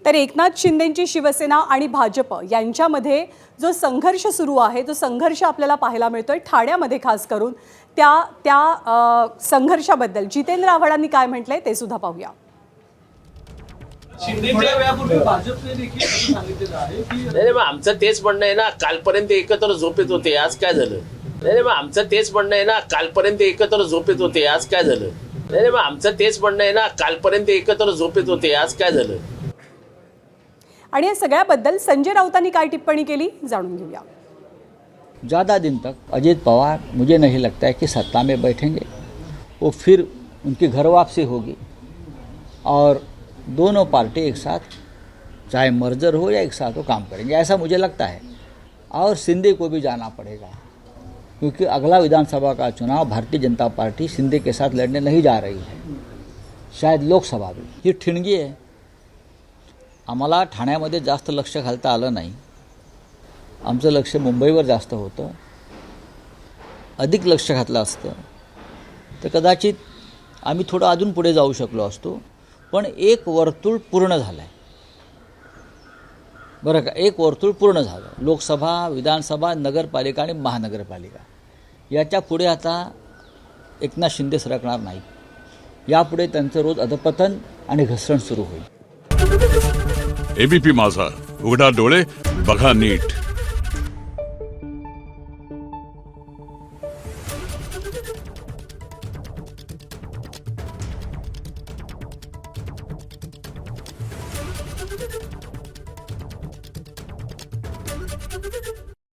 तर एकनाथ शिंदेंची शिवसेना आणि भाजप यांच्यामध्ये जो संघर्ष सुरू आहे तो संघर्ष आपल्याला पाहायला मिळतोय ठाण्यामध्ये खास करून त्या संघर्षाबद्दल जितेंद्र आव्हाडांनी काय म्हटलंय ते सुद्धा पाहूया. शिंदेच्या वेळापूर्वी भाजपने देखील असं सांगितलेलं आहे की नाही मग आमचं तेच म्हणणं आहे ना, कालपर्यंत एकत्र झोपेत होते, आज काय झालं. नाही मग आमचं तेच म्हणणं आहे ना, कालपर्यंत एकत्र झोपेत होते, आज काय झालं. नाही मग आमचं तेच म्हणणं आहे ना, कालपर्यंत एकत्र झोपेत होते, आज काय झालं. आणि या सगळ्याबद्दल संजय राऊतांनी काय टिप्पणी केली जाणून घेऊया. ज़्यादा दिन तक अजीत पवार मुझे नहीं लगता है कि सत्ता में बैठेंगे. वो फिर उनकी घर वापसी होगी और दोनों पार्टी एक साथ चाहे मर्जर हो या एक साथ वो काम करेंगे, ऐसा मुझे लगता है. और सिंधे को भी जाना पड़ेगा क्योंकि अगला विधानसभा का चुनाव भारतीय जनता पार्टी सिंधे के साथ लड़ने नहीं जा रही है, शायद लोकसभा भी. ही ठिणगी आहे. आम्हाला ठाण्यामध्ये जास्त लक्ष घालता आलं नाही. आमचं लक्ष मुंबईवर जास्त होतं. अधिक लक्ष घातलं असतं तर कदाचित आम्ही थोडं अजून पुढे जाऊ शकलो असतो. पण एक वर्तुळ पूर्ण झालं आहे बरं का. एक वर्तुळ पूर्ण झालं. लोकसभा, विधानसभा, नगरपालिका आणि महानगरपालिका याच्या पुढे आता एकनाथ शिंदे सरकणार नाही. यापुढे त्यांचं रोज अधपतन आणि घसरण सुरू होईल. एबीपी माझा, उघडा डोळे बघा नीट.